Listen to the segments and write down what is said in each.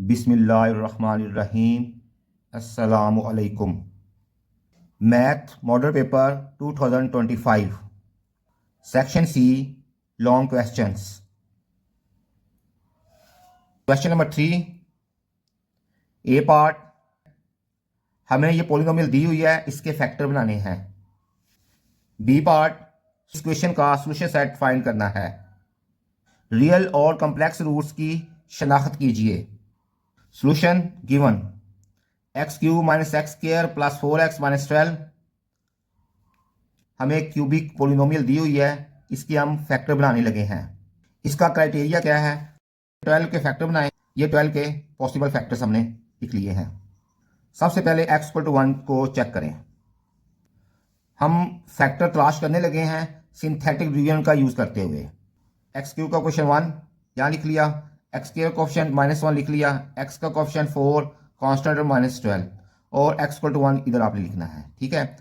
बिस्मिल्लाहिर्रहमानिर्रहीम। अस्सलामु अलैकुम। Math model paper 2025 section C long questions. Question number 3 A part, हमें ये पॉलिनोमियल दी हुई है, इसके फैक्टर बनाने हैं। बी पार्ट, इस क्वेश्चन का सॉल्यूशन सेट फाइंड करना है। रियल और कॉम्प्लेक्स रूट्स की शनाख्त कीजिए। Solution given x cube minus x square plus 4x minus 12। हमें एक क्यूबिक पोलिनोमियल दी हुई है, इसकी हम फैक्टर बनाने लगे हैं। इसका क्राइटेरिया क्या है? 12 के फैक्टर बनाए। ये 12 के पॉसिबल फैक्टर्स हमने लिख लिए हैं। सबसे पहले x = 1 को चेक करें। हम फैक्टर तलाश करने लगे हैं सिंथेटिक डिवीजन का यूज करते हुए। एक्स क्यूब का क्वेश्चन 1 यहाँ लिख लिया, एक्स स्क्वायर कोएफिशिएंट -1 लिख लिया, एक्स का कोएफिशिएंट 4, कांस्टेंट -12 और x = 1 इधर आपने लिखना है। ठीक है,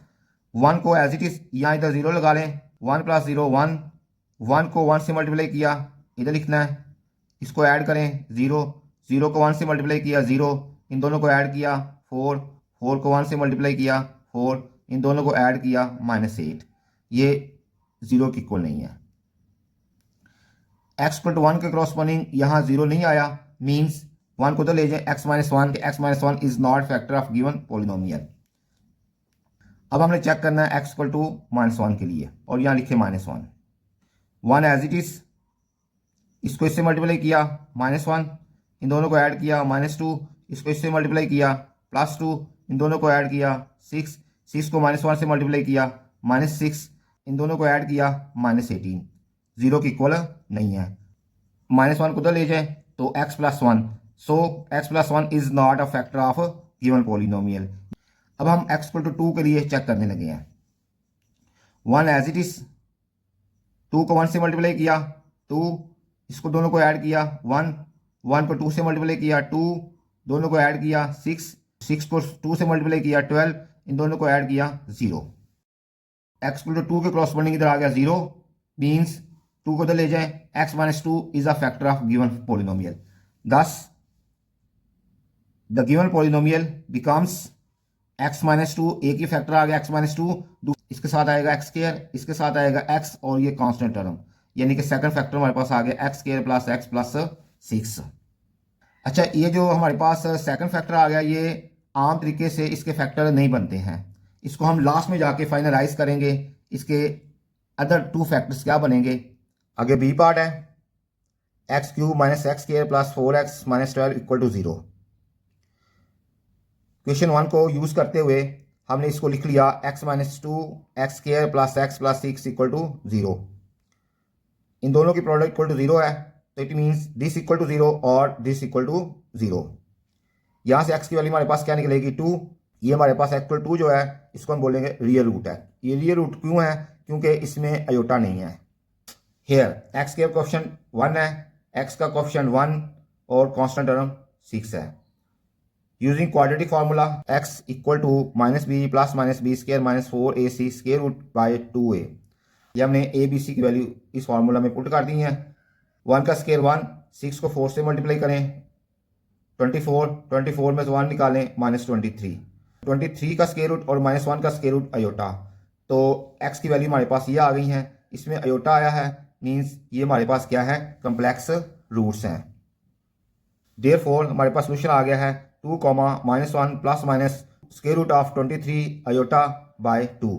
1 को एज इट इज यहाँ इधर 0 लगा लें। 1 + 0 1, 1 को 1 से मल्टीप्लाई किया, इधर लिखना है। इसको ऐड करें 0, 0 को 1 से मल्टीप्लाई किया 0, इन दोनों को ऐड किया 4, 4 को 1 से मल्टीप्लाई किया 4, इन दोनों को ऐड किया -8। ये 0 के इक्वल नहीं है। x = 1 के क्रॉसपोंडिंग यहाँ 0 नहीं आया, मीन्स 1 को तो ले जाए x - 1, x - 1 is not factor of given polynomial. अब हमने चेक करना है x = -1 के लिए, और यहाँ लिखे -1, 1 एज इट इज, इसको इससे मल्टीप्लाई किया -1, इन दोनों को ऐड किया -2, इसको इससे मल्टीप्लाई किया +2, इन दोनों को ऐड किया 6, 6 को -1 से मल्टीप्लाई किया -6, इन दोनों को ऐड किया -18। 0 की इक्वल नहीं है। -1 को तो ले जाए तो x + 1, so x + 1 is not a factor of given polynomial. अब हम x = 2 के लिए चेक करने लगे हैं। 1 एज इट इज, 2 को 1 से मल्टीप्लाई किया 2, इसको दोनों को ऐड किया 1, 1 को 2 से मल्टीप्लाई किया 2, दोनों को ऐड किया 6, 6 को 2 से मल्टीप्लाई किया 12, इन दोनों को ऐड किया 0। x = 2 के क्रॉसपोंडिंग इधर आ गया 0, मीन्स 2 को तो ले जाएं, x - 2 is a factor of given polynomial. thus the given polynomial becomes x - 2, एक ही फैक्टर आ गया x - 2, इसके साथ आएगा x², इसके साथ आएगा x और ये कांस्टेंट टर्म, यानी कि सेकंड फैक्टर हमारे पास आ गया x² + x + 6। अच्छा, ये जो हमारे पास सेकंड फैक्टर आ गया, ये आम तरीके से इसके फैक्टर नहीं बनते हैं। इसको हम लास्ट में जाके फाइनलाइज करेंगे, इसके अदर 2 फैक्टर्स क्या बनेंगे। आगे बी पार्ट है, x³ - x² + 4x - 12 = 0। क्वेश्चन 1 को यूज करते हुए हमने इसको लिख लिया x - 2 x² + x + 6 = 0। इन दोनों की प्रोडक्ट =0 है, तो इट मीन्स दिस = 0 और दिस = 0। यहां से x की वैल्यू हमारे पास क्या निकलेगी 2। ये हमारे पास x = 2 जो है, इसको हम बोलेंगे रियल रूट है। ये रियल रूट क्यों है? क्योंकि इसमें अयोटा नहीं है। हेयर x के कोएफिशिएंट 1 है, x का कोएफिशिएंट 1 और कांस्टेंट टर्म 6 है। Using quadratic formula x = -b + b² - 4ac² √ 2a। ये हमने a b c की वैल्यू इस फार्मूला में पुट कर दी है। 1 का स्क्वायर 1, 6 को 4 से मल्टीप्लाई करें 24, 24 में से 1 निकालें -23, 23 का स्क्वायर रूट और -1 का स्क्वायर रूट अयोटा। तो x की वैल्यू हमारे पास ये आ गई है, इसमें अयोटा आया है, मीन्स ये हमारे पास क्या है, कम्प्लेक्स रूट्स हैं। देयरफॉर हमारे पास सोल्यूशन आ गया है 2, -1 ± square root of 23 iota by 2।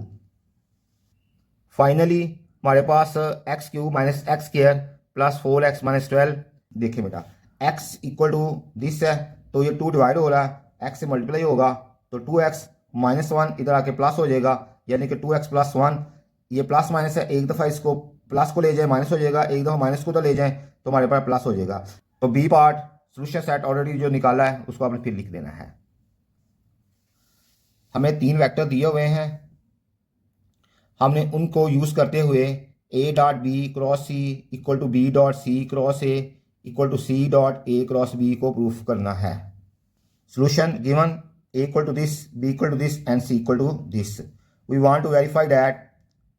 Finally हमारे पास x³ - x² + 4x - 12। देखिए बेटा, x = दिस है, तो ये 2 डिवाइड हो रहा है, x से मल्टीप्लाई होगा तो 2x -1 इधर आके प्लस हो जाएगा, यानी कि 2x + 1। ये प्लस माइनस है, एक दफ़ा इसको प्लस को ले जाए माइनस हो जाएगा, एक दफ़ा माइनस को तो ले जाए तो हमारे पास प्लस हो जाएगा। तो B part solution set already जो निकाला है उसको आपने फिर लिख देना है। हमें 3 वेक्टर दिए हुए हैं, हमने उनको यूज करते हुए a.b × c = b.c × a = c.a × b को प्रूफ करना है। Solution given a = this, b = this and c = दिस। We want to verify that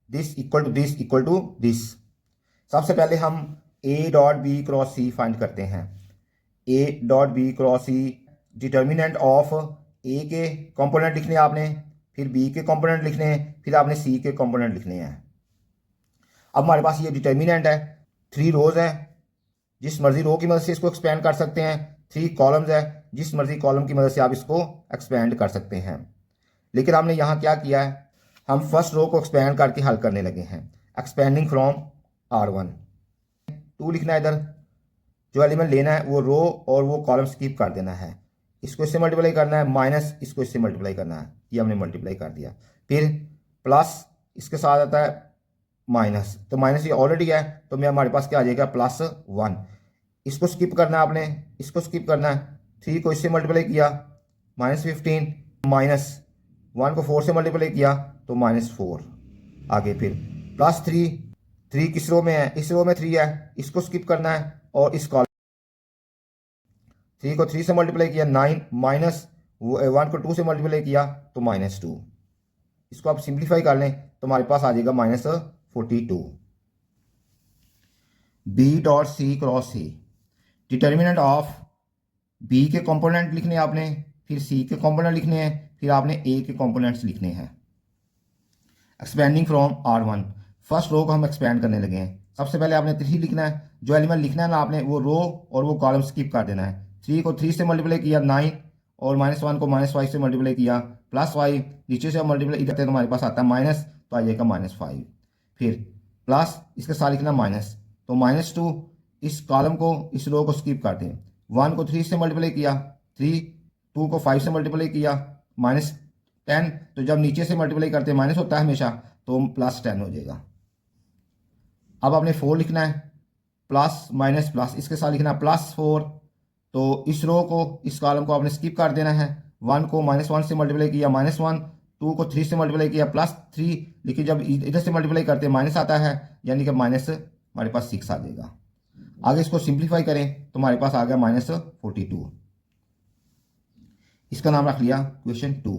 this = this = this. सबसे पहले हम a.b × c फाइंड करते हैं। A dot B cross C, determinant of A के कंपोनेंट लिखने हैं आपने, फिर बी के कंपोनेंट लिखने हैं, फिर आपने सी के कंपोनेंट लिखने हैं। अब हमारे पास ये डिटर्मिनेंट है, 3 रोज है, जिस मर्जी रो की मदद से इसको एक्सपेंड कर सकते हैं, 3 कॉलम्स है, जिस मर्जी कॉलम की मदद से आप इसको एक्सपेंड कर सकते हैं। लेकिन हमने यहाँ क्या किया है, हम फर्स्ट रो को एक्सपेंड करके हल करने लगे हैं। एक्सपेंडिंग फ्रॉम R1, 2 लिखना है, इधर जो एलिमेंट लेना है वो रो और वो कॉलम स्किप कर देना है, इसको इससे मल्टीप्लाई करना है, माइनस इसको इससे मल्टीप्लाई करना है, ये हमने मल्टीप्लाई कर दिया। फिर प्लस इसके साथ आता है माइनस, तो माइनस ये ऑलरेडी है, तो मैं हमारे पास क्या आ जाएगा +1। इसको स्किप करना है आपने, इसको स्किप करना है, 3 को इससे मल्टीप्लाई किया -15, -1 को 4 से मल्टीप्लाई किया तो -4। आगे फिर +3 किस रो में है, इस रो में 3 है, इसको स्किप करना है और इस कॉलम 3 को 3 से मल्टीप्लाई किया 9, -1 को 2 से मल्टीप्लाई किया तो -2। इसको आप सिंप्लीफाई कर लें तो हमारे पास आ जाएगा -42। B dot C cross C, determinant of B के कंपोनेंट लिखने हैं आपने, फिर सी के कंपोनेंट लिखने हैं, फिर आपने ए के कंपोनेंट्स लिखने हैं। Expanding from R1, first row को हम एक्सपेंड करने लगे हैं। सबसे पहले आपने 3 लिखना है, जो एलिमेंट लिखना है ना आपने वो रो और वो कॉलम स्किप कर देना है। 3 को 3 से मल्टीप्लाई किया 9 और -1 को -5 से मल्टीप्लाई किया +5, नीचे से मल्टीप्लाई करते हैं तो हमारे पास आता है माइनस, तो आ जाएगा -5। फिर प्लस इसके साथ लिखना माइनस, तो -2, इस कॉलम को इस रो को स्किप कर दें। 1 को 3 से मल्टीप्लाई किया 3, 2 को 5 से मल्टीप्लाई किया -10, तो जब नीचे से मल्टीप्लाई करते हैं माइनस होता है हमेशा, तो +10 हो जाएगा। अब आपने 4 लिखना है, प्लस माइनस प्लस इसके साथ लिखना है +4, तो इस रो को इस कॉलम को आपने स्किप कर देना है। 1 को -1 से मल्टीप्लाई किया -1, 2 को 3 से मल्टीप्लाई किया +3, लेकिन जब इधर से मल्टीप्लाई करते हैं माइनस आता है, यानी कि माइनस हमारे पास 6 आ जाएगा। आगे इसको सिंप्लीफाई करें तो हमारे पास आ गया -42। इसका नाम रख लिया क्वेश्चन 2।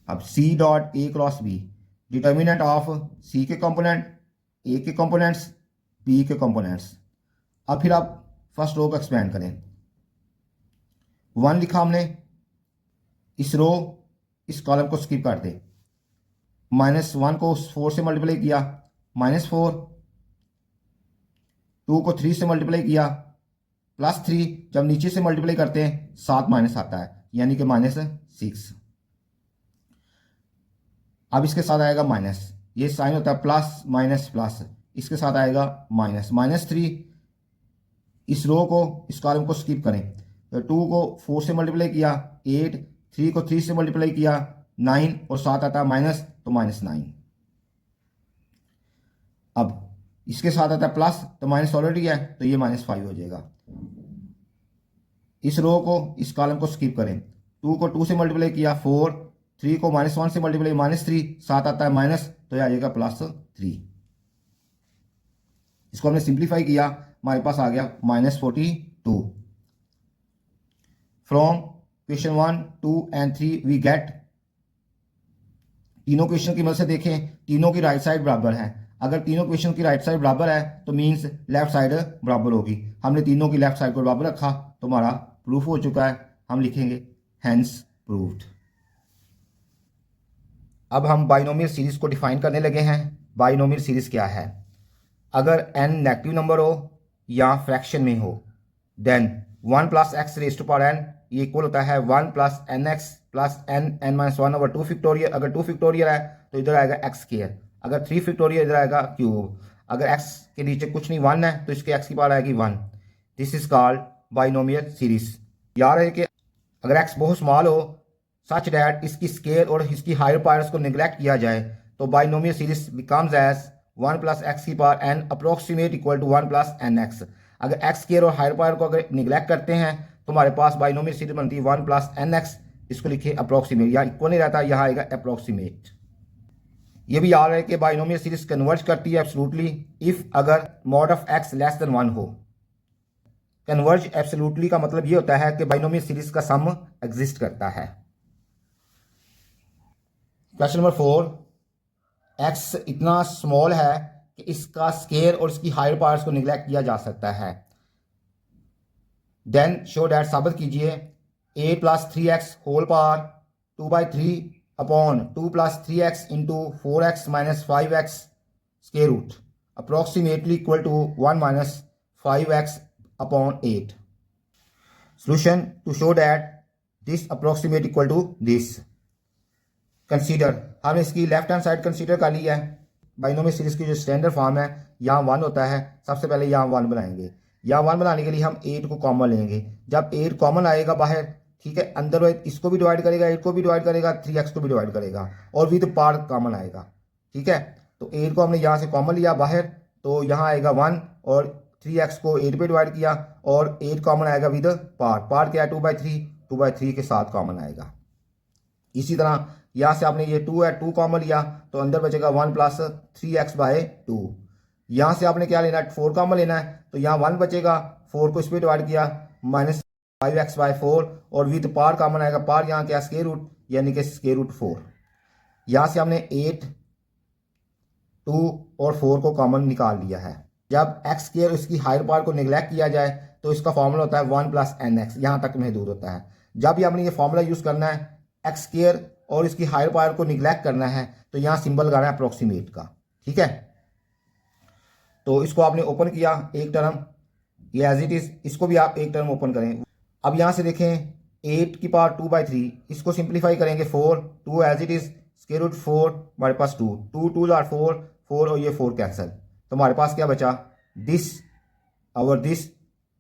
अब C dot A cross B, determinant of C के कंपोनेंट, A के कंपोनेंट्स, B के कंपोनेंट्स। अब फिर आप फर्स्ट रो को एक्सपेंड करें। 1 लिखा हमने, इस रो इस कॉलम को स्किप कर दे, -1 को 4 से मल्टीप्लाई किया -4, 2 को 3 से मल्टीप्लाई किया +3, जब नीचे से मल्टीप्लाई करते हैं 7 माइनस आता है, यानी कि -6। अब इसके साथ आएगा माइनस, ये साइन होता है प्लस माइनस प्लस, इसके साथ आएगा -3। इस रो को इस कॉलम को स्किप करें, तो 2 को 4 से मल्टीप्लाई किया 8, 3 को 3 से मल्टीप्लाई किया 9 और साथ आता है माइनस, तो -9। अब इसके साथ आता है प्लस, तो माइनस ऑलरेडी है तो ये -5 हो जाएगा। इस रो को इस कॉलम को स्किप करें, 2 को 2 से मल्टीप्लाई किया 4, 3 को -1 से मल्टीप्लाई -3, साथ आता है माइनस, तो यह आ जाएगा +3। इसको हमने सिंप्लीफाई किया, हमारे पास आ गया -42। From question 1, 2 and 3 we get, तीनों क्वेश्चन की मदद से देखें, तीनों की राइट साइड बराबर है। अगर तीनों क्वेश्चन की राइट साइड बराबर है तो मीन्स लेफ्ट साइड बराबर होगी। हमने तीनों की लेफ्ट साइड को बराबर रखा तो हमारा प्रूफ हो चुका है। हम लिखेंगे हेंस प्रूव्ड। अब हम बाइनोमियल सीरीज को डिफाइन करने लगे हैं। बाइनोमियल सीरीज क्या है? अगर n नेगेटिव नंबर हो या फ्रैक्शन में हो, then 1 + x raise to power n ये इक्वल होता है 1 + nx + n-1/2 फैक्टोरियल। अगर 2 फैक्टोरियल है तो इधर आएगा x², अगर 3 फैक्टोरियल इधर आएगा क्यूब। अगर x के नीचे कुछ नहीं 1 है तो इसके x की पावर आएगी 1। This is called binomial series. याद है कि अगर x बहुत स्मॉल हो सच डैट इसकी स्केयर और इसकी हायर पावर्स को निगलेक्ट किया जाए तो binomial series becomes as 1 + x की power n approximate equal to 1 + nx। अगर x स्केयर और हायर पावर को अगर निगलेक्ट करते हैं तो हमारे पास बाइनोमियल सीरीज बनती है 1 + nx। इसको लिखिए अप्रोक्सीमेट, या इक्वल नहीं रहता, यहाँ आएगा अप्रोक्सीमेट। ये भी याद है कि बाइनोमियल सीरीज कन्वर्ज करती है एब्सोल्युटली इफ अगर mod of x less than 1 हो। कन्वर्ज एब्सोल्युटली का मतलब ये होता है कि बाइनोमियल सीरीज का सम एग्जिस्ट करता है। क्वेश्चन नंबर 4, x इतना स्मॉल है कि इसका स्केयर और इसकी हायर पावर्स को निगलेक्ट किया जा सकता है। देन शो डैट साबित कीजिए 8 plus 3x whole power 2/3 upon 2 plus 3x into 4x minus 5x square root approximately equal to 1 minus 5x upon 8. Solution to show that this approximate equal to this. Consider, हमने इसकी left hand side consider कर लिया है. Binomial series की जो standard form है यहाँ 1 होता है. सबसे पहले यहाँ 1 बनाएंगे. यहाँ 1 बनाने के लिए हम 8 को कॉमन लेंगे. जब 8 कॉमन आएगा बाहर, ठीक है, अंदर इसको भी डिवाइड करेगा, 8 को भी डिवाइड करेगा, 3x को भी डिवाइड करेगा और विद पार्ट कॉमन आएगा. ठीक है, तो 8 को हमने यहाँ से कॉमन लिया बाहर, तो यहाँ आएगा 1 और 3x को 8 पे डिवाइड किया और 8 कॉमन आएगा विद पार्ट. पार्ट क्या है 2/3 के साथ कॉमन आएगा. इसी तरह यहाँ से आपने ये 2 है, 2 कॉमन लिया तो अंदर बचेगा 1 प्लस 3x/2. यहाँ से आपने क्या लेना है 4 कॉमन लेना है, तो यहाँ 1 बचेगा, 4 को इस पर डिवाइड किया माइनस 5x/4 और विद पार कॉमन आएगा. पार यहाँ क्या स्क्वायर रूट यानी कि स्क्वायर रूट 4. यहाँ से हमने 8, 2 और 4 को कॉमन निकाल लिया है. जब x स्क्वायर इसकी हायर पावर को निगलेक्ट किया जाए तो इसका फॉर्मूला होता है 1 प्लस nx. यहाँ तक महदूद होता है. जब भी आपने ये फॉर्मूला यूज़ करना है x स्क्वायर और इसकी हायर पावर को निगलेक्ट करना है तो यहाँ सिंबल लगाना है अप्रोक्सीमेट का. ठीक है, तो इसको आपने ओपन किया एक टर्म, ये एज इट इज, इसको भी आप एक टर्म ओपन करें. अब यहाँ से देखें 8 की पावर 2/3, इसको सिंप्लीफाई करेंगे 4, 2 as it is, square root 4 हमारे पास 2, 2 आर 4, 4 और ये 4 कैंसिल, तो हमारे पास क्या बचा दिस और दिस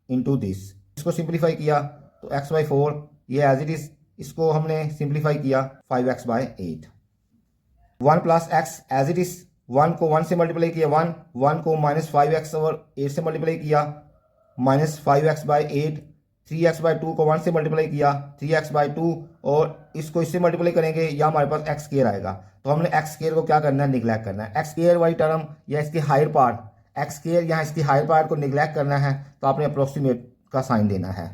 इंटू दिस. इसको सिंप्लीफाई किया तो x/4 ये एज इट इज, इसको हमने सिंप्लीफाई किया 5x/8. 1 plus x as it is, 1 को 1 से मल्टीप्लाई किया 1 को माइनस 5x और 8 से मल्टीप्लाई किया माइनस 5x/8. 3x/2 को 1 से मल्टीप्लाई किया 3x/2 और इसको इससे मल्टीप्लाई करेंगे या हमारे पास x स्क्वायर आएगा. तो हमने x स्क्वायर को क्या करना है निगलेक्ट करना है. x स्क्वायर वाली टर्म या इसकी हायर पार्ट, x स्क्वायर यहाँ इसकी हायर पार्ट को निगलेक्ट करना है तो आपने अप्रोक्सीमेट का साइन देना है.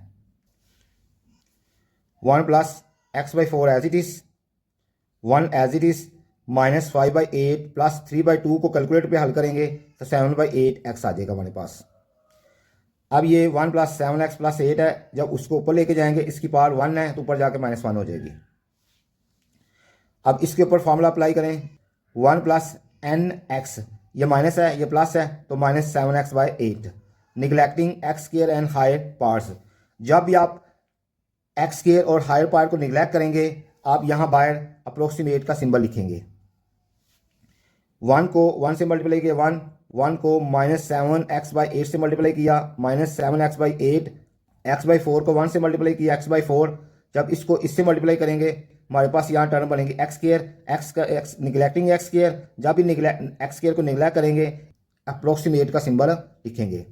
1 plus x/4 as it is, 1 as it is minus 5/8 plus 3/2 को कैलकुलेटर पे हल करेंगे तो 7/8x आ जाएगा हमारे पास. अब ये 1 प्लस 7x प्लस 8 है, जब उसको ऊपर लेके जाएंगे इसकी पावर 1 है तो ऊपर जाके -1 हो जाएगी. अब इसके ऊपर फॉर्मूला अप्लाई करें 1 प्लस nx, ये माइनस है ये प्लस है तो minus 7x/8. Neglecting x square and higher parts. जब भी आप x स्क्वायर और हायर पार्ट को निगलेक्ट करेंगे आप यहाँ बाहर अप्रोक्सीमेट का सिंबल लिखेंगे. 1 को 1 से मल्टीप्लाई किया 1 को माइनस 7x/8 से मल्टीप्लाई किया माइनस 7x/8. x/4 को 1 से मल्टीप्लाई किया x/4. जब इसको इससे मल्टीप्लाई करेंगे हमारे पास यहाँ टर्म बनेगी x square, x neglecting x square. जब भी x स्क्वायर को निगलेक्ट करेंगे अप्रोक्सीमेट का सिंबल लिखेंगे.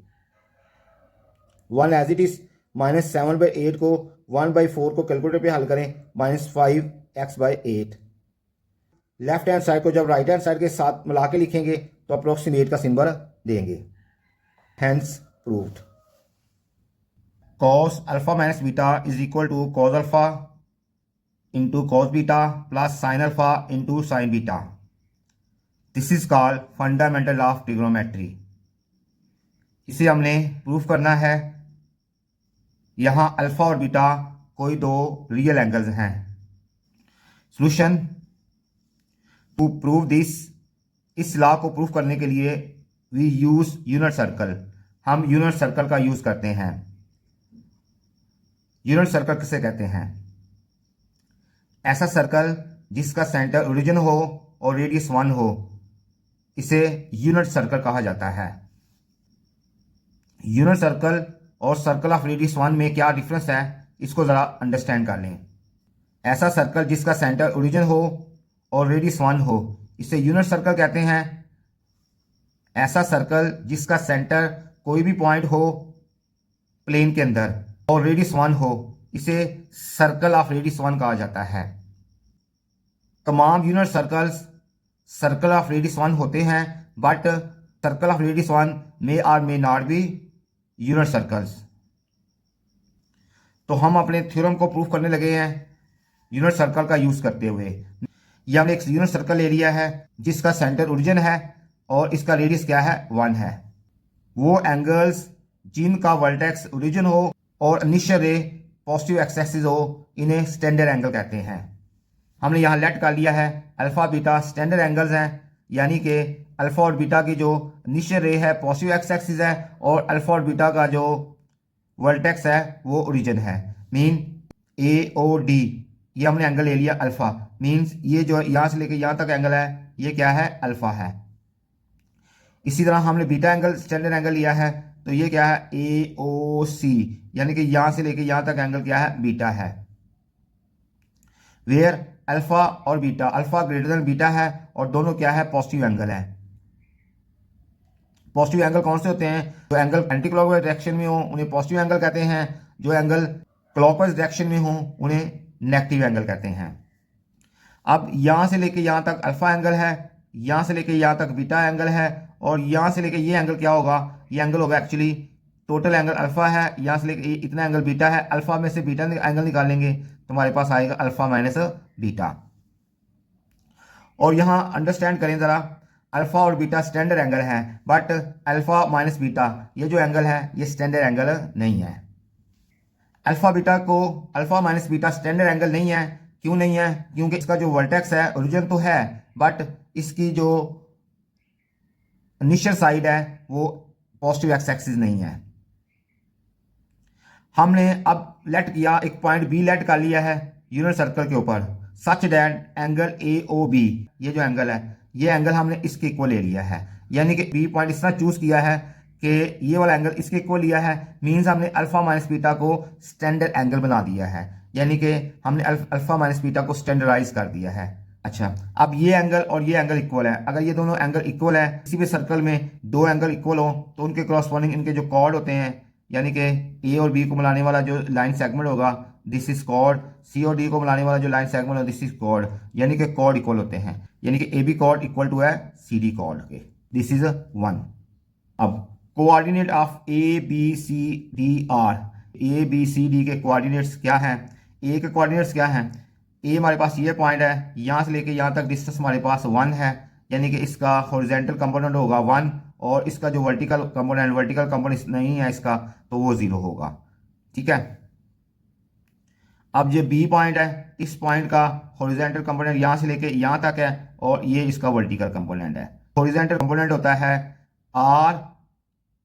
1 एज इट इज माइनस 7/8 को 1/4 को कैलकुलेटर पे हल करें minus 5x/8. Left hand side को जब राइट हैंड साइड के साथ मिला के लिखेंगे तो अप्रोक्सीमेट का सिंबल देंगे. Hence proved. cos alpha minus beta is equal to cos alpha into cos beta plus sin alpha into sin beta. This is called fundamental of trigonometry. इसे हमने प्रूव करना है. यहाँ अल्फा और बीटा कोई दो रियल एंगल्स हैं. Solution to prove this, इस लॉ को प्रूव करने के लिए वी यूज यूनिट सर्कल. हम यूनिट सर्कल का यूज करते हैं. यूनिट सर्कल किसे कहते हैं? ऐसा सर्कल जिसका सेंटर ओरिजिन हो और रेडियस 1 हो, इसे यूनिट सर्कल कहा जाता है. यूनिट सर्कल और सर्कल ऑफ रेडियस 1 में क्या डिफरेंस है इसको ज़रा अंडरस्टैंड कर लें. ऐसा सर्कल जिसका सेंटर ओरिजिन हो और रेडियस 1 हो, इसे यूनिट सर्कल कहते हैं. ऐसा सर्कल जिसका सेंटर कोई भी पॉइंट हो प्लेन के अंदर और रेडियस 1 हो, इसे सर्कल ऑफ रेडियस 1 कहा जाता है. तमाम unit circles circle of radius 1 होते हैं, बट सर्कल ऑफ रेडियस 1 मे और may not be unit circles. तो हम अपने थ्योरम को प्रूफ करने लगे हैं यूनिट सर्कल का यूज करते हुए. यह हमने एक यूनिट सर्कल ले लिया है जिसका सेंटर ओरिजिन है और इसका रेडियस क्या है 1 है. वो एंगल्स जिनका वर्टेक्स ओरिजिन हो और इनिशियल रे पॉजिटिव एक्स एक्सिस हो, इन्हें स्टैंडर्ड एंगल कहते हैं। हमने यहाँ लेट कर लिया है अल्फा बीटा स्टैंडर्ड एंगल्स हैं, यानी कि अल्फा और बीटा की जो इनिशियल रे है पॉजिटिव एक्स एक्सिस है और अल्फा और बीटा का जो वर्टेक्स है वो ओरिजिन है। मीन ए ओ डी, ये हमने एंगल ले लिया अल्फा, मीन्स ये जो यहाँ से लेके यहाँ तक एंगल है ये क्या है, अल्फा है। इसी तरह हमने बीटा एंगल स्टैंडर्ड एंगल लिया है, तो ये क्या है, ए ओ सी, यानी कि यहां से लेके यहां तक एंगल क्या है, बीटा है। वेयर अल्फा और beta, alpha greater than beta है और दोनों क्या है, पॉजिटिव एंगल है। पॉजिटिव एंगल कौन से होते हैं, जो एंगल एंटी क्लॉकवाइज डायरेक्शन में हो उन्हें पॉजिटिव एंगल कहते हैं, जो एंगल क्लॉकवाइज डायरेक्शन में हो उन्हें नेगेटिव एंगल कहते हैं। अब यहां से लेके यहां तक अल्फा एंगल है, यहां से लेके यहां तक बीटा एंगल है, और यहां से लेके ये एंगल क्या होगा, ये एंगल होगा एक्चुअली टोटल एंगल अल्फा है, यहां से लेके इतना एंगल बीटा है, अल्फा में से बीटा एंगल निकालेंगे तो हमारे पास आएगा अल्फा माइनस बीटा। और यहां अंडरस्टैंड करें जरा, अल्फा और बीटा स्टैंडर्ड एंगल है, बट अल्फा माइनस बीटा ये जो एंगल है ये स्टैंडर्ड एंगल नहीं है। Alpha minus beta standard angle नहीं है, क्यों नहीं है, क्योंकि इसका जो वर्टेक्स है ओरिजिन तो है, बट इसकी जो इनिशियल साइड है वो पॉजिटिव एक्स एक्सिस नहीं है। हमने अब लेट किया, एक पॉइंट बी लेट कर लिया है यूनिट सर्कल के ऊपर, such that angle A O B, ये जो एंगल है ये एंगल हमने इसके इक्वल ले लिया है, यानी कि बी पॉइंट इस तरह चूज किया है कि ये वाला एंगल इसके इक्वल लिया है, मींस हमने अल्फा माइनस बीटा को स्टैंडर्ड एंगल बना दिया है, यानी कि हमने अल्फा माइनस बीटा को स्टैंडर्डाइज कर दिया है। अच्छा, अब ये एंगल और ये एंगल इक्वल है, अगर ये दोनों एंगल इक्वल है, किसी भी सर्कल में दो एंगल इक्वल हो तो उनके क्रॉसपोंडिंग इनके जो कॉर्ड होते हैं, यानी कि ए और बी को मिलाने वाला जो लाइन सेगमेंट होगा दिस इज कॉर्ड, सी और डी को मिलाने वाला जो लाइन सेगमेंट होगा दिस इज कॉर्ड, यानी कि कॉर्ड इक्वल होते हैं, यानी कि A B chord equal to है सी डी कॉर्ड के, दिस इज 1। अब coordinate of A B C D are, A B C D के कोऑर्डिनेट्स क्या हैं, ए के कोऑर्डिनेट्स क्या हैं, ए हमारे पास ये पॉइंट है, यहाँ से लेके यहाँ तक डिस्टेंस हमारे पास 1 है, यानी कि इसका हॉरिजॉन्टल कंपोनेंट होगा 1 और इसका जो वर्टिकल कंपोनेंट नहीं है इसका, तो वो 0 होगा। ठीक है, अब ये बी पॉइंट है, इस पॉइंट का हॉरिजॉन्टल कंपोनेंट यहाँ से लेके यहाँ तक है और ये इसका वर्टिकल कंपोनेंट है। हॉरिजॉन्टल कंपोनेंट होता है R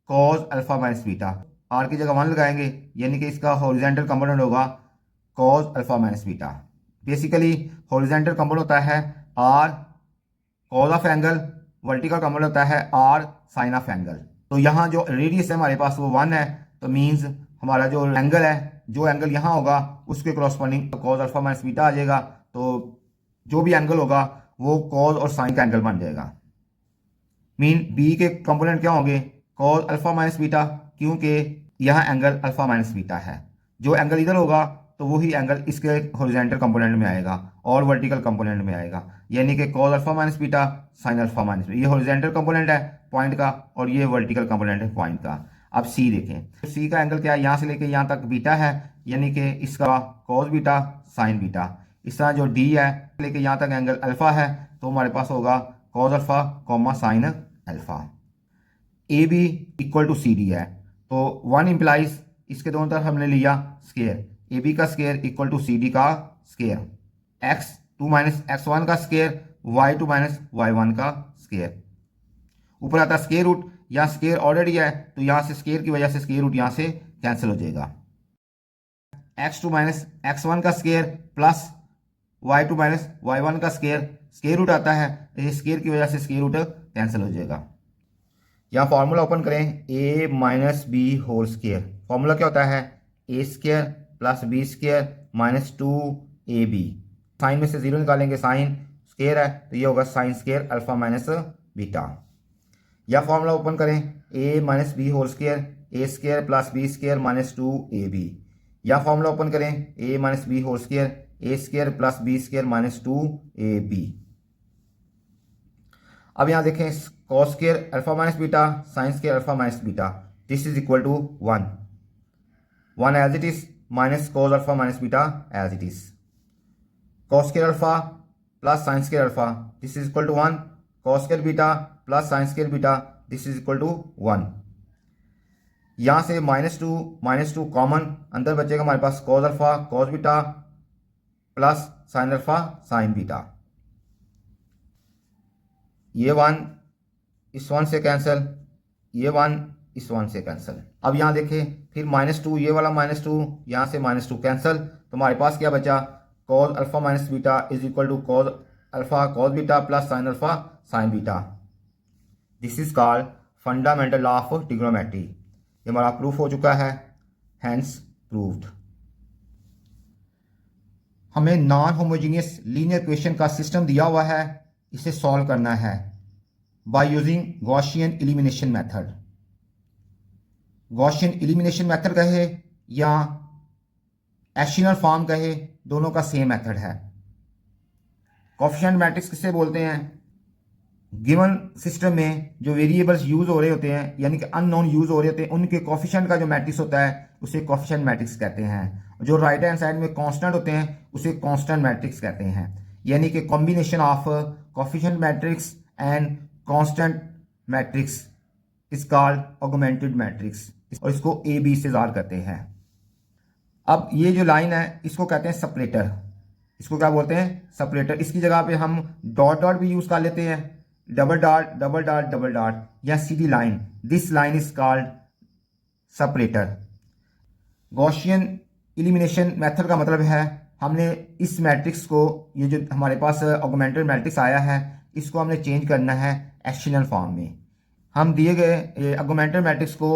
cos alpha minus beta, R की जगह 1 लगाएंगे, यानी कि इसका हॉरिजॉन्टल कंपोनेंट होगा cos alpha minus beta. Basically horizontal component होता है R cos of angle, vertical component होता है आर साइन ऑफ एंगल। तो यहाँ जो रेडियस है हमारे पास वो 1 है, तो मीन्स हमारा जो एंगल है, जो एंगल यहाँ होगा उसके corresponding cos alpha minus beta आ जाएगा, तो जो भी एंगल होगा वो कॉज और साइन का एंगल बन जाएगा। मीन बी के कंपोनेंट क्या होंगे, कॉज अल्फा माइनस बीटा, क्योंकि यहाँ एंगल अल्फा माइनस बीटा है, जो एंगल इधर होगा तो वही एंगल इसके हॉरिजॉन्टल कंपोनेंट में आएगा और वर्टिकल कंपोनेंट में आएगा, यानी कि cause alpha minus beta sine alpha minus beta, ये हॉरिजॉन्टल कंपोनेंट है पॉइंट का और ये वर्टिकल कंपोनेंट है पॉइंट का। अब सी देखें, सी का एंगल क्या है, यहाँ से लेके यहाँ तक बीटा है, यानी कि इसका कॉज बीटा साइन बीटा। इस तरह जो डी है लेके यहाँ तक एंगल अल्फा है, तो हमारे पास होगा cos alpha comma sine alpha. A B equal to C D है, तो 1 इंप्लाइज इसके दोनों तरफ हमने लिया स्केयर, ए बी का square equal to C D का स्केयर, x2 माइनस x1 का स्केयर, y2 माइनस y1 का स्केयर, ऊपर आता है स्केयर रूट, यहाँ स्केयर ऑलरेडी है तो यहाँ से स्केयर की वजह से स्केयर रूट यहाँ से कैंसिल हो जाएगा, x2 माइनस x1 का square plus y2 minus y1 का स्केयर रूट आता है, तो स्केयर की वजह से स्केयर रूट कैंसिल हो जाएगा। यहाँ फॉर्मूला ओपन करें, a minus B whole square, formula क्या होता है, A square plus B square minus 2ab, sign में से 0 निकालेंगे, साइन स्केयर है तो ये होगा sine square alpha minus beta. या फॉर्मूला ओपन करें, a minus B whole square, A square plus B square minus 2ab। या फॉर्मूला ओपन करें, a minus B whole square, A square plus B square minus 2ab। अब यहाँ देखें, cos square alpha minus beta sine square alpha minus beta, this is equal to 1 as it is minus cos alpha minus beta as it is, cos square alpha plus sine square alpha this is equal to 1, cos square beta plus sine square beta this is equal to 1। यहाँ से -2 common, अंदर बचेगा हमारे पास cos alpha cos beta plus sin alpha sin beta. ये 1 इस 1 से cancel, ये 1 इस 1 से कैंसिल। अब यहाँ देखें फिर -2, ये वाला -2, यहाँ से -2 कैंसिल, तो हमारे पास क्या बचा, cos alpha minus beta is equal to cos alpha cos beta plus sin alpha sin beta. This is called fundamental law of trigonometry. ये हमारा प्रूफ हो चुका है, हैंस प्रूव्ड। हमें नॉन होमोजीनियस लीनियर इक्वेशन का सिस्टम दिया हुआ है, इसे सॉल्व करना है by using Gaussian elimination method. Gaussian elimination method कहे या एशेलर फॉर्म कहे, दोनों का सेम मेथड है। कोफिशिएंट मैट्रिक्स किसे बोलते हैं, गिवन सिस्टम में जो वेरिएबल्स यूज हो रहे होते हैं यानी कि अननोन यूज हो रहे होते हैं, उनके कोफिशिएंट का जो मैट्रिक्स होता है उसे कोफिशिएंट मैट्रिक्स कहते हैं। जो राइट हैंड साइड में कांस्टेंट होते हैं उसे कांस्टेंट मैट्रिक्स कहते हैं। यानी कि combination of coefficient matrix and constant matrix is called augmented matrix, और इसको ए बी से ज़ाहिर करते हैं। अब ये जो लाइन है इसको कहते हैं सेपरेटर, इसको क्या बोलते हैं, सेपरेटर। इसकी जगह पे हम डॉट डॉट भी यूज कर लेते हैं, double dot double dot double dot या सीधी line. This line is called separator. Gaussian elimination method का मतलब है हमने इस मैट्रिक्स को, ये जो हमारे पास ऑगमेंटेड मैट्रिक्स आया है, इसको हमने चेंज करना है एशेलर फॉर्म में। हम दिए गए ऑगमेंटेड मैट्रिक्स को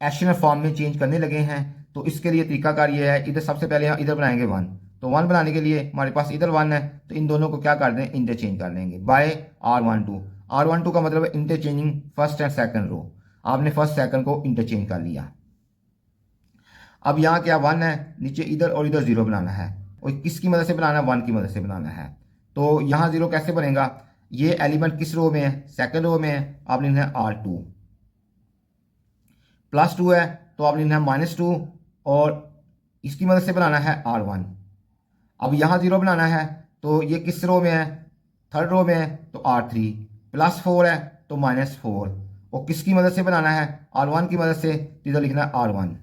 एशेलर फॉर्म में चेंज करने लगे हैं, तो इसके लिए तरीकाकार ये है, इधर सबसे पहले हम इधर बनाएंगे 1, तो 1 बनाने के लिए हमारे पास इधर 1 है, तो इन दोनों को क्या कर दें, इंटरचेंज कर लेंगे बाय R12। R12 का मतलब है interchanging first and second row. आपने फर्स्ट सेकंड को इंटरचेंज कर लिया। अब यहाँ क्या 1 है, नीचे इधर और इधर 0 बनाना है, और किसकी मदद से बनाना है, 1 की मदद से बनाना है। तो यहाँ 0 कैसे बनेगा, ये एलिमेंट किस रो में है, सेकंड रो में है, आपने लिखना है R2। +2 है तो आपने लिखना है -2, और इसकी मदद से बनाना है R1। अब यहाँ 0 बनाना है, तो ये किस रो में है, थर्ड रो में है, तो R3। +4 है तो -4, और किसकी मदद से बनाना है, R1 की मदद से, इधर लिखना है R1।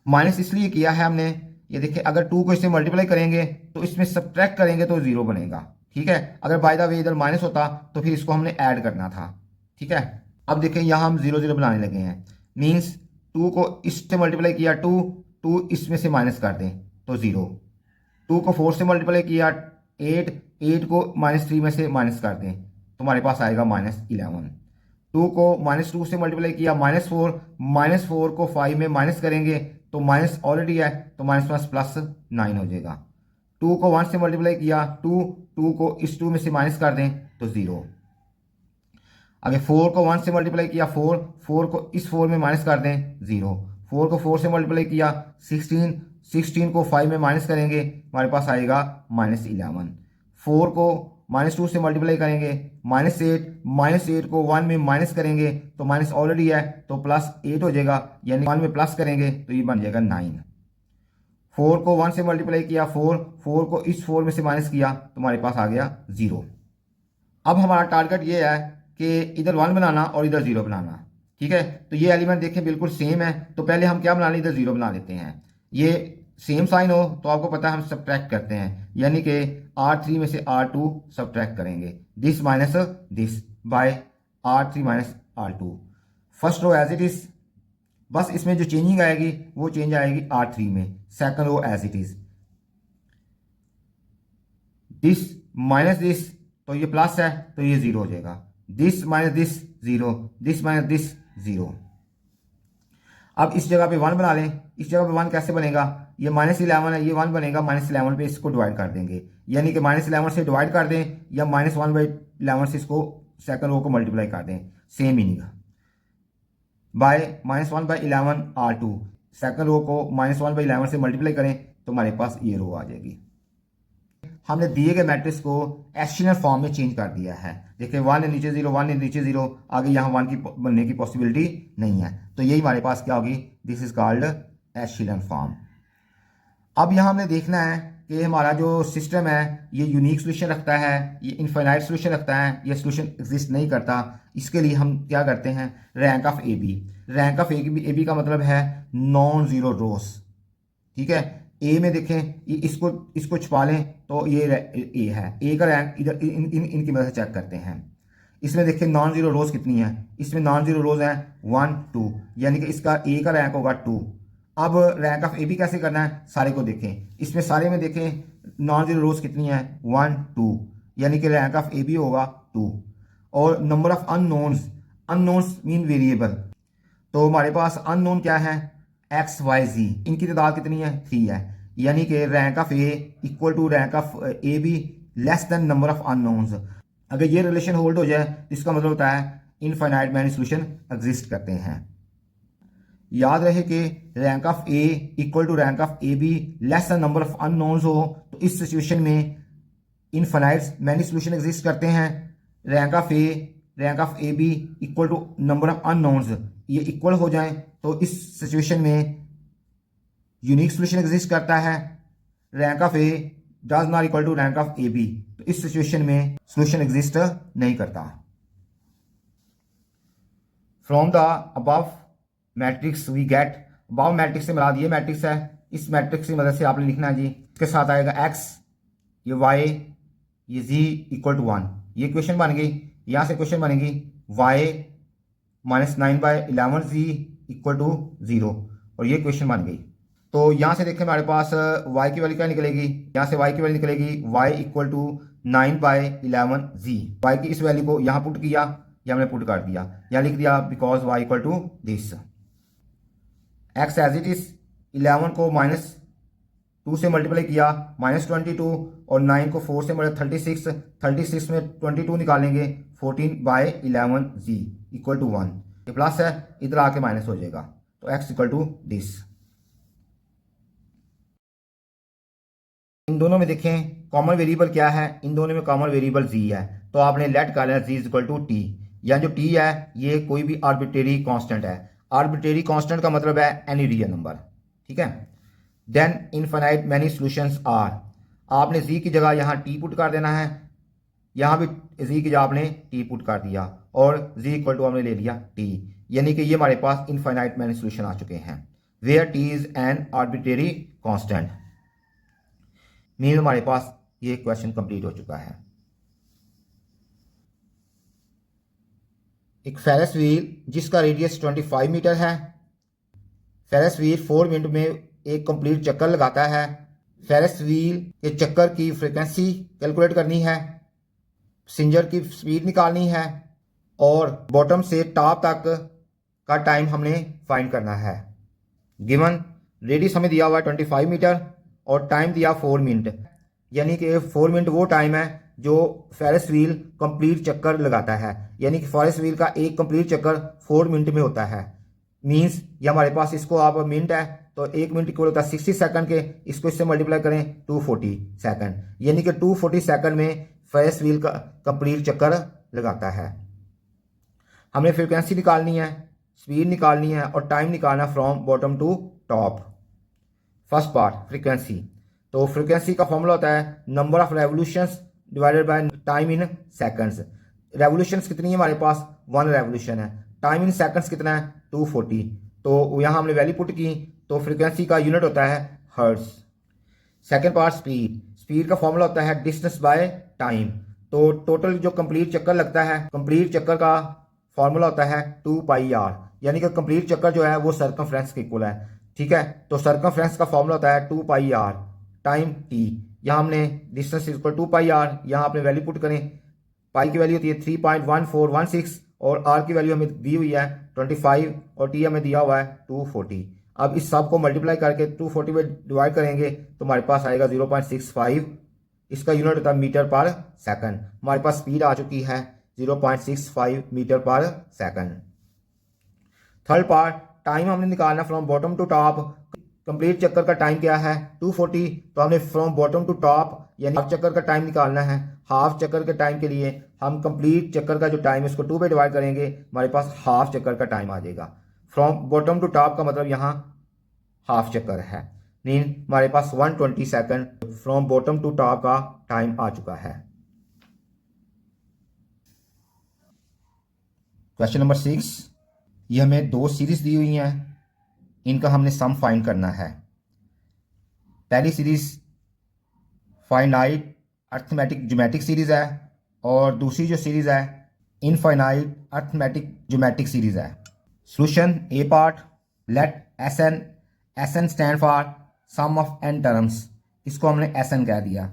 माइनस इसलिए किया है हमने, ये देखिए अगर 2 को इससे मल्टीप्लाई करेंगे तो इसमें सब्ट्रैक्ट करेंगे तो 0 बनेगा, ठीक है। अगर बाय द वे इधर माइनस होता तो फिर इसको हमने ऐड करना था, ठीक है। अब देखें यहाँ हम 0 0 बनाने लगे हैं, मीन्स 2 को इससे मल्टीप्लाई किया 2 इसमें से माइनस कर दें तो 0। 2 को 4 से मल्टीप्लाई किया 8 को -3 में से माइनस कर दें तो हमारे पास आएगा -11। 2 को -2 से मल्टीप्लाई किया -4 को 5 में माइनस करेंगे तो माइनस ऑलरेडी है तो -+9 हो जाएगा। 2 को 1 से मल्टीप्लाई किया 2 को इस 2 में से माइनस कर दें तो 0। आगे 4 को 1 से मल्टीप्लाई किया 4 को इस 4 में माइनस कर दें 0। 4 को 4 से मल्टीप्लाई किया 16 को 5 में माइनस करेंगे हमारे पास आएगा -11। 4 को -2 से मल्टीप्लाई करेंगे -8 को 1 में माइनस करेंगे तो माइनस ऑलरेडी है तो +8 हो जाएगा, यानी 1 में प्लस करेंगे तो ये बन जाएगा 9। 4 को 1 से मल्टीप्लाई किया 4 को इस 4 में से माइनस किया तो हमारे पास आ गया 0। अब हमारा टारगेट ये है कि इधर 1 बनाना और इधर 0 बनाना, ठीक है। तो ये एलिमेंट देखें बिल्कुल सेम है, तो पहले हम क्या बना लें, इधर 0 बना लेते हैं। ये सेम साइन हो तो आपको पता है हम सब्ट्रैक्ट करते हैं, यानी कि R3 में से R2 सब्ट्रैक्ट करेंगे, this minus this by R3 minus R2। First row as it is, बस इसमें जो चेंजिंग आएगी वो चेंज आएगी R3 में। Second row as it is, this minus this, तो ये प्लस है तो ये 0 हो जाएगा, this minus this 0, this minus this 0। अब इस जगह पे 1 बना लें, इस जगह पे 1 कैसे बनेगा, ये -11 है, ये 1 बनेगा -11 पे, इसको डिवाइड कर देंगे, यानी कि -11 से डिवाइड कर दें या -1/11 से इसको सेकंड रो को मल्टीप्लाई कर दें, same meaning. By -1/11 R2, second row को -1/11 से मल्टीप्लाई करें तो हमारे पास ये रो आ जाएगी। हमने दिए गए मैट्रिक्स को एशेलर फॉर्म में चेंज कर दिया है। देखिए 1 है नीचे 0, 1 है नीचे 0, आगे यहाँ 1 की बनने की पॉसिबिलिटी नहीं है, तो यही हमारे पास क्या होगी, दिस इज कॉल्ड एशेलर फॉर्म। अब यहाँ हमने देखना है कि हमारा जो सिस्टम है ये यूनिक सोल्यूशन रखता है, ये इनफाइनाइट सोल्यूशन रखता है, ये सोल्यूशन एग्जिस्ट नहीं करता। इसके लिए हम क्या करते हैं, rank of A B. Rank of A B का मतलब है नॉन जीरो रोज। ठीक है, ए में देखें, ये इसको छुपा लें तो ये ए है, ए का रैंक इधर इनकी मदद से चेक करते हैं। इसमें देखें नॉन जीरो रोज कितनी है, इसमें नॉन जीरो रोज है 1 2, यानी कि इसका ए का रैंक होगा 2। अब रैंक ऑफ ए बी कैसे करना है, सारे को देखें, इसमें सारे में देखें नॉन जीरो रोज कितनी है 1 2, यानी कि रैंक ऑफ ए बी होगा 2। और number of unknowns, unknowns mean variable, तो हमारे पास अननोन क्या है एक्स वाई जी, इनकी तादाद कितनी है 3 है, यानी कि rank of A equal to rank of A B less than number of unknowns. अगर ये रिलेशन होल्ड हो जाए तो इसका मतलब होता है इनफाइनाइट मैनी सोल्यूशन एग्जिस्ट करते हैं। याद रहे कि rank of A equal to rank of A B less than number of unknowns हो तो इस सिचुएशन में इनफाइनाइट मैनी सोल्यूशन एग्जिस्ट करते हैं। Rank of A B equal to number of unknowns ये इक्वल हो जाएं तो इस सिचुएशन में यूनिक सोल्यूशन एग्जिस्ट करता है। Rank of A does not equal to rank of A B, तो इस सिचुएशन में सोल्यूशन एग्जिस्ट नहीं करता। From the above matrix we get, above matrix से मिला दिए मैट्रिक्स है, इस मैट्रिक्स की मदद से आपने लिखना है जी, इसके साथ आएगा एक्स, ये वाई, ये जी इक्वल टू 1, ये क्वेश्चन बन गई। यहां से क्वेश्चन बनेगी वाई -9/11 जी इक्वल टू 0, और ये क्वेश्चन बन गई। तो यहाँ से देखें हमारे पास y की वैल्यू क्या निकलेगी, यहाँ से y की वैल्यू निकलेगी y इक्वल टू 9/11 जी। y की इस वैल्यू को यहाँ पुट किया, या हमने पुट कर दिया, यहाँ लिख दिया because y equal to this. x as it is 11 को -2 से मल्टीप्लाई किया -22, और 9 को 4 से मल्टीप्लाई 36 में 22 निकालेंगे 14/11 जी इक्वल टू 1, ये प्लस है इधर आके माइनस हो जाएगा, तो x इक्वल टू दिस। इन दोनों में देखें कॉमन वेरिएबल क्या है, इन दोनों में कॉमन वेरिएबल z है, तो आपने लेट कर लेना z इक्वल टू टी, या जो t है ये कोई भी आर्बिट्रेरी कांस्टेंट है। आर्बिट्रेरी कांस्टेंट का मतलब है एनी रियल नंबर, ठीक है। Then infinite many solutions are, आपने z की जगह यहाँ t पुट कर देना है, यहाँ भी z की जगह आपने t पुट कर दिया, और z इक्वल टू हमने ले लिया t, यानी कि ये हमारे पास इनफाइनाइट मैनी सॉल्यूशन आ चुके हैं। Where t is an arbitrary constant, mean हमारे पास ये क्वेश्चन कंप्लीट हो चुका है। एक फेरस व्हील जिसका रेडियस 25 मीटर है, फेरस व्हील 4 मिनट में एक कंप्लीट चक्कर लगाता है। फेरस व्हील के चक्कर की फ्रीक्वेंसी कैलकुलेट करनी है, सिंजर की स्पीड निकालनी है, और बॉटम से टॉप तक का टाइम हमने फाइंड करना है। गिवन रेडियस हमें दिया हुआ है 25 मीटर और टाइम दिया 4 मिनट, यानी कि 4 मिनट वो टाइम है जो फेरस व्हील कंप्लीट चक्कर लगाता है, यानी कि फेरस व्हील का एक कंप्लीट चक्कर 4 मिनट में होता है। मींस ये हमारे पास इसको आप मिनट है तो 1 मिनट इक्वल होता है 60 सेकंड के, इसको इससे मल्टीप्लाई करें 240 सेकंड, यानी कि 240 सेकंड में फेरस व्हील का कंप्लीट चक्कर लगाता है। हमने फ्रीक्वेंसी निकालनी है, स्पीड निकालनी है, और टाइम निकालना from bottom to top. First part frequency, तो फ्रीक्वेंसी का फॉर्मूला होता है number of revolutions divided by time in seconds. Revolutions कितनी है हमारे पास 1 रेवोल्यूशन है, टाइम इन सेकंड्स कितना है 240, तो यहाँ हमने वैल्यू पुट की, तो फ्रीक्वेंसी का यूनिट होता है hertz. Second part speed, speed का फॉर्मूला होता है डिस्टेंस बाय टाइम, तो टोटल जो कंप्लीट चक्कर लगता है, कंप्लीट चक्कर का फॉर्मूला होता है 2πr, यानी कि कंप्लीट चक्कर जो है वो सर्कमफ्रेंस के इक्वल है, ठीक है। तो सर्कमफ्रेंस का फॉर्मूला होता है 2πr टाइम t, यहाँ हमने डिस्टेंस इक्वल 2πr, यहाँ आपने वैल्यू पुट करें, पाई की वैल्यू होती है 3.1416 और r की वैल्यू हमें दी हुई है 25 और t हमें दिया हुआ है 240। अब इस सब को मल्टीप्लाई करके 240 में डिवाइड करेंगे तो हमारे पास आएगा 0.65, इसका यूनिट होता है मीटर पर सेकंड। हमारे पास स्पीड आ चुकी है 0.65 मीटर पर सेकंड। थर्ड पार्ट टाइम हमने निकालना from bottom to top. Complete चक्कर का टाइम क्या है 240, तो हमने फ्रॉम बॉटम टू टॉप यानी हाफ चक्कर का टाइम निकालना है। हाफ चक्कर के टाइम के लिए हम कंप्लीट चक्कर का जो टाइम है उसको 2 पे डिवाइड करेंगे, हमारे पास हाफ चक्कर का टाइम आ जाएगा। फ्रॉम बॉटम टू टॉप का मतलब यहाँ हाफ चक्कर है। मीन हमारे पास 120 second from bottom to top का टाइम आ चुका है। क्वेश्चन नंबर 6, ये हमें दो सीरीज दी हुई हैं, इनका हमने सम फाइंड करना है। पहली series finite arithmetic geometric series है और दूसरी जो सीरीज है इनफाइनाइट अर्थमेटिक ज्योमेट्रिक सीरीज है। Solution A part, let S N stand for sum of N terms, इसको हमने एस एन कह दिया।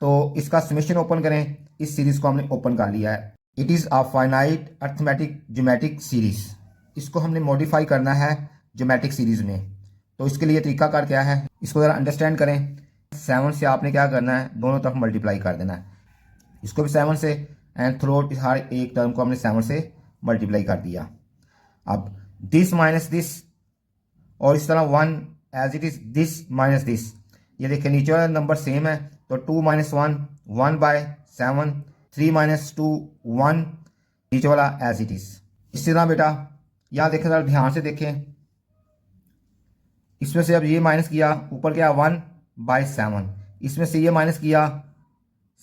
तो इसका समेशन ओपन करें, इस सीरीज को हमने ओपन कर लिया है। It is a finite arithmetic geometric series, इसको हमने मॉडिफाई करना है ज्योमेट्रिक सीरीज में। तो इसके लिए तरीकाकार क्या है, इसको ज़रा अंडरस्टैंड करें। 7 से आपने क्या करना है, दोनों तरफ मल्टीप्लाई कर देना है, इसको भी 7 से, एंड थ्रू हर एक टर्म को हमने 7 से मल्टीप्लाई कर दिया। अब दिस माइनस दिस और इस तरह 1 as it is this minus this, ये देखिए नीचे वाला नंबर सेम है, तो 2 माइनस 1 1/7, 3 माइनस 2 1, नीचे वाला एज इट इज। इसी तरह बेटा यहाँ देखें, जरा ध्यान से देखें, इसमें से अब ये माइनस किया, ऊपर क्या 1/7, इसमें से ये माइनस किया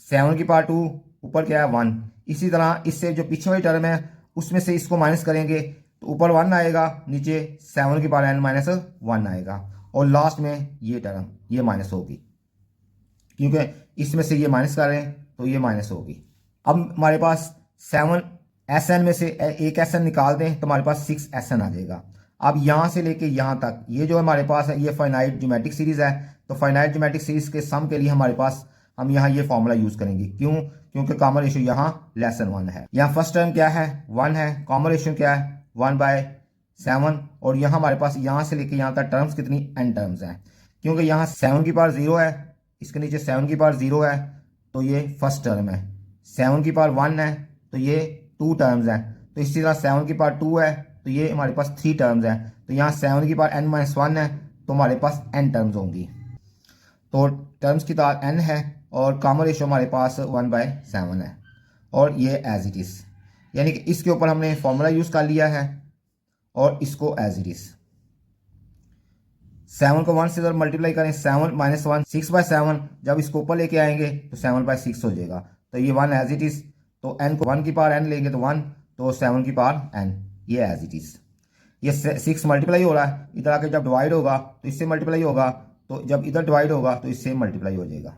7 की पावर 2, ऊपर क्या है 1। इसी तरह इससे जो पीछे वाली टर्म है उसमें से इसको माइनस करेंगे तो ऊपर 1 आएगा, नीचे 7 की पावर n-1 आएगा, और लास्ट में ये टर्म ये माइनस होगी, क्योंकि इसमें से ये माइनस कर रहे हैं तो ये माइनस होगी। अब हमारे पास 7 SN में से एक SN निकाल दें तो हमारे पास 6 SN आ जाएगा। अब यहाँ से लेके यहाँ तक ये जो हमारे पास है ये फाइनाइट ज्योमेट्रिक सीरीज है, तो फाइनाइट ज्योमेट्रिक सीरीज के सम के लिए हमारे पास हम यहाँ ये फॉर्मूला यूज करेंगे। क्यों? क्योंकि कॉमन रेशियो यहाँ <1 है। यहाँ फर्स्ट टर्म क्या है 1 है, कॉमन रेशियो क्या है 1/7, और यहाँ हमारे पास यहाँ से लेके यहाँ तक टर्म्स कितनी n टर्म्स हैं, क्योंकि यहाँ 7 की पावर 0 है, इसके नीचे 7 की पावर 0 है, तो ये फर्स्ट टर्म है। 7 की पावर 1 है तो ये 2 टर्म्स हैं, तो इसी तरह 7 की पावर 2 है तो ये हमारे पावर 3 टर्म्स हैं, तो यहाँ 7 की पावर n-1 है तो हमारे पास n टर्म्स होंगी। तो टर्म्स की तादाद n है और कॉमन रेशियो हमारे पास 1/7 है, और ये एज इट इज़, यानी कि इसके ऊपर हमने फॉर्मूला यूज़ कर लिया है और इसको एज इट इज़। 7 को 1 से जब मल्टीप्लाई करें 7 - 1 6/7, जब इसको ऊपर लेके आएंगे तो 7/6 हो जाएगा, तो ये 1 एज इट इज़। तो n को 1 की पावर n लेंगे तो 1, तो 7 की पावर n, ये एज इट इज़। ये 6 मल्टीप्लाई हो रहा है, इधर आके जब डिवाइड होगा तो इससे मल्टीप्लाई होगा, तो जब इधर डिवाइड होगा तो इससे मल्टीप्लाई हो जाएगा।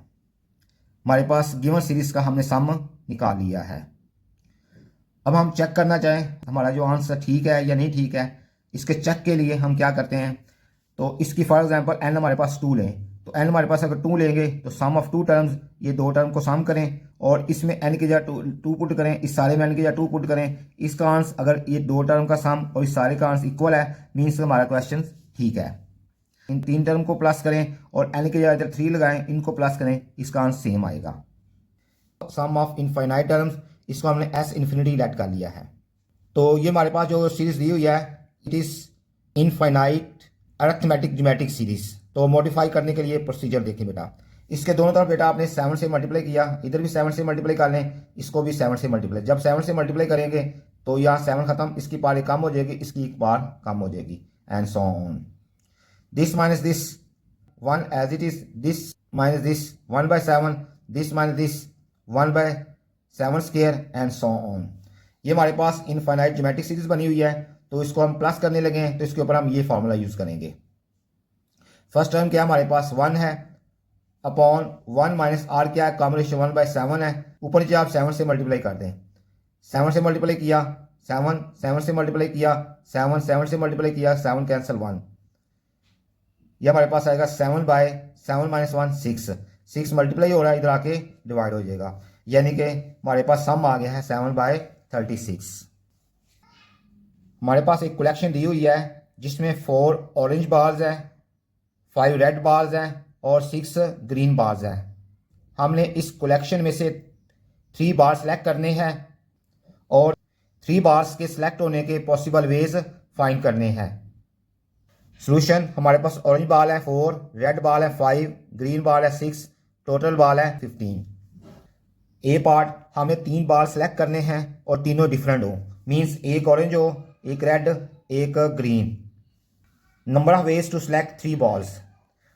हमारे पास गिवन सीरीज का हमने सम निकाल लिया है। अब हम चेक करना चाहें हमारा जो आंसर ठीक है या नहीं ठीक है, इसके चेक के लिए हम क्या करते हैं, तो इसकी फॉर एग्जांपल n हमारे पास 2 लें, तो n हमारे पास अगर 2 लेंगे तो सम ऑफ 2 टर्म्स, ये 2 टर्म को सम करें और इसमें n की जगह 2 पुट करें, इस सारे में n की जगह 2 पुट करें। इसका आंसर अगर ये 2 टर्म का सम और इस सारे का आंसर इक्वल है, मीन्स हमारा क्वेश्चन ठीक है। इन 3 टर्म को प्लस करें और n की जगह 3 लगाएं, इनको प्लस करें, इसका आंसर सेम आएगा। सम ऑफ इनफाइनाइट टर्म्स, इसको हमने s इन्फिनिटी लेट कर लिया है। तो ये हमारे पास जो सीरीज दी हुई है it is infinite arithmetic geometric series. तो मॉडिफाई करने के लिए प्रोसीजर देखें बेटा, इसके दोनों तरफ बेटा आपने 7 से मल्टीप्लाई किया, इधर भी 7 से मल्टीप्लाई कर लें, इसको भी 7 से मल्टीप्लाई। जब 7 से मल्टीप्लाई करेंगे तो यहाँ 7 खत्म, इसकी पावर कम हो जाएगी, इसकी एक पावर कम हो जाएगी, and so on. This minus this 1 as it is, this minus this 1/7, this minus this 1/7 square, and so on. ये हमारे पास इनफाइनाइट ज्योमेट्रिक सीरीज बनी हुई है, तो इसको हम प्लस करने लगे तो इसके ऊपर हम ये फॉर्मूला यूज करेंगे। फर्स्ट टर्म क्या हमारे पास 1 है अपॉन 1 माइनस आर क्या है, कॉमन रेशियो 1/7 है, ऊपर नीचे आप 7 से मल्टीप्लाई कर दें। 7 से मल्टीप्लाई किया 7, 7 से मल्टीप्लाई किया 7, 7 से मल्टीप्लाई किया 7 कैंसिल 1, ये हमारे पास आएगा 7/7 - 1 6 मल्टीप्लाई हो रहा है, इधर आके डिवाइड हो जाएगा, यानी कि हमारे पास सम आ गया है 7/36। हमारे पास एक कलेक्शन दी हुई है जिसमें 4 ऑरेंज बार्स हैं, 5 रेड बार्स हैं और 6 ग्रीन बार्स हैं। हमने इस कलेक्शन में से 3 बार सेलेक्ट करने हैं और 3 बार्स के सिलेक्ट होने के पॉसिबल वेज फाइंड करने हैं। सॉल्यूशन हमारे पास ऑरेंज बाल है 4, रेड बाल है 5, ग्रीन बाल है 6, टोटल बाल है 15। ए पार्ट हमें 3 बार सेलेक्ट करने हैं और तीनों डिफरेंट हो, मींस एक ऑरेंज हो, एक रेड, एक green. Number of ways to select 3 balls.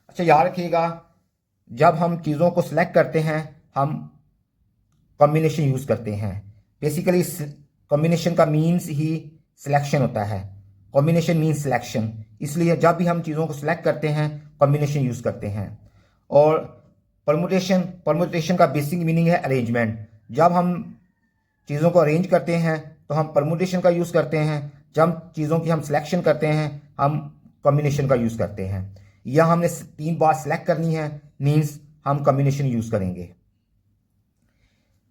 अच्छा याद रखिएगा, जब हम चीज़ों को सिलेक्ट करते हैं हम कॉम्बिनेशन यूज़ करते हैं। बेसिकली कॉम्बिनेशन का मीन्स ही सिलेक्शन होता है। कॉम्बिनेशन मीन्स सिलेक्शन, इसलिए जब भी हम चीज़ों को सिलेक्ट करते हैं कॉम्बिनेशन यूज़ करते हैं। और परमुटेशन का बेसिक मीनिंग है अरेंजमेंट। जब हम चीज़ों को अरेंज करते हैं तो हम परमुटेशन का यूज़ करते हैं। जब चीज़ों की हम सिलेक्शन करते हैं हम कॉम्बिनेशन का यूज़ करते हैं। या हमने 3 बार सिलेक्ट करनी है मीन्स हम कॉम्बिनेशन यूज़ करेंगे।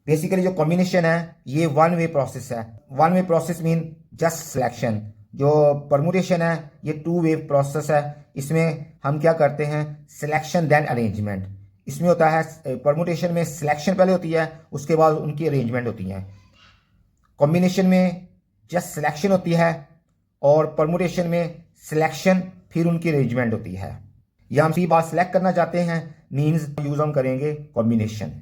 बेसिकली जो कॉम्बिनेशन है ये 1 वे प्रोसेस है। 1 way process mean just selection. जो परमुटेशन है ये 2 वे प्रोसेस है। इसमें हम क्या करते हैं, सिलेक्शन देन अरेंजमेंट। इसमें होता है परमुटेशन में सिलेक्शन पहले होती है, उसके बाद उनकी अरेंजमेंट होती है। कॉम्बिनेशन में जस्ट सिलेक्शन होती है और परमुटेशन में सिलेक्शन फिर उनकी अरेंजमेंट होती है। या हम 3 बार सिलेक्ट करना चाहते हैं मीन्स यूज हम करेंगे combination.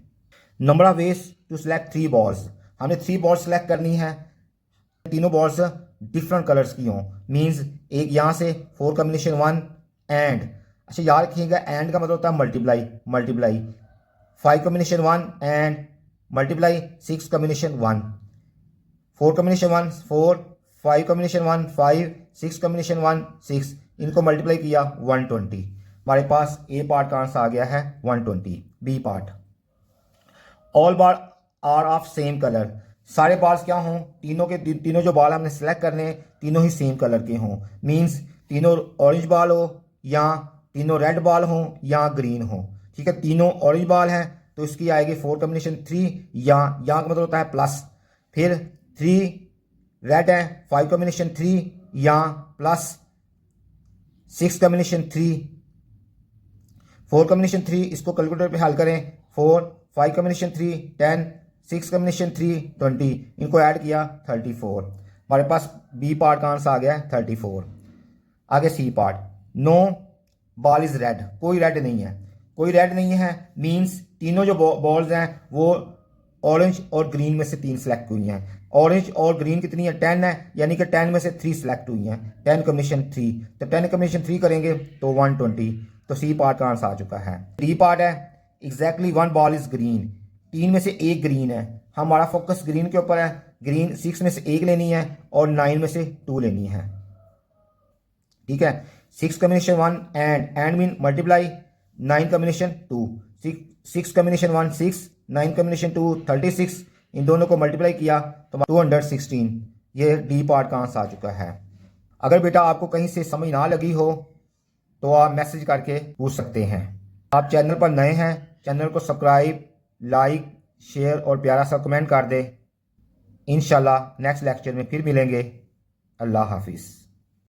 Number of ways to select 3 balls. हमने 3 बॉल्स सेलेक्ट करनी है, तीनों बॉल्स डिफरेंट कलर्स की हों। मीन्स एक यहाँ से 4 कॉम्बिनेशन 1 एंड, अच्छा याद रखिएगा एंड का मतलब होता है multiply 5 combination 1 and multiply 6 combination 1, 4 combination 1 4, 5 combination 1 5, 6 combination 1 6, इनको मल्टीप्लाई किया 120। हमारे पास ए पार्ट का आंसर आ गया है 120। B part, all bar are of same colour. सारे बार्स क्या हों, तीनों जो बाल हमने सेलेक्ट करने तीनों ही सेम कलर के हों। मींस तीनों ऑरेंज बाल हो या तीनों रेड बाल हो या ग्रीन हो। ठीक है, तीनों ऑरेंज बाल हैं तो इसकी आएगी 4 कॉम्बिनेशन 3 या यहाँ का मतलब होता है प्लस। फिर 3 रेड है 5 कॉम्बिनेशन 3 या प्लस 6 कॉम्बिनेशन 3, 4 कॉम्बिनेशन 3, इसको कैलकुलेटर पे हल करें 4 5 कॉम्बिनेशन 3 10, 6 कॉम्बिनेशन 3 20, इनको ऐड किया 34। हमारे पास बी पार्ट का आंसर आ गया 34। आगे C part, no ball is red. कोई रेड नहीं है मींस तीनों जो बॉल्स हैं वो ऑरेंज और ग्रीन में से 3 सेलेक्ट हुई हैं। ऑरेंज और ग्रीन कितनी है 10 है, यानी कि 10 में से 3 सेलेक्ट हुई हैं। 10 कॉम्बिनेशन 3, तो 10 कॉम्बिनेशन 3 करेंगे तो 120। तो सी पार्ट का आंसर आ चुका है। डी पार्ट है एग्जैक्टली 1 बॉल इज ग्रीन। 3 में से 1 ग्रीन है, हमारा फोकस ग्रीन के ऊपर है। ग्रीन 6 में से 1 लेनी है और 9 में से 2 लेनी है। ठीक है, 6 combination 1 and mean multiply 9 combination 2, 6 combination 1 6, 9 combination 2 36, इन दोनों को मल्टीप्लाई किया तो 216। ये डी पार्ट का आंसर आ चुका है। अगर बेटा आपको कहीं से समझ ना लगी हो तो आप मैसेज करके पूछ सकते हैं। आप चैनल पर नए हैं, चैनल को सब्सक्राइब, लाइक, शेयर और प्यारा सा कमेंट कर दें। इंशाल्लाह नेक्स्ट लेक्चर में फिर मिलेंगे। अल्लाह हाफिज़।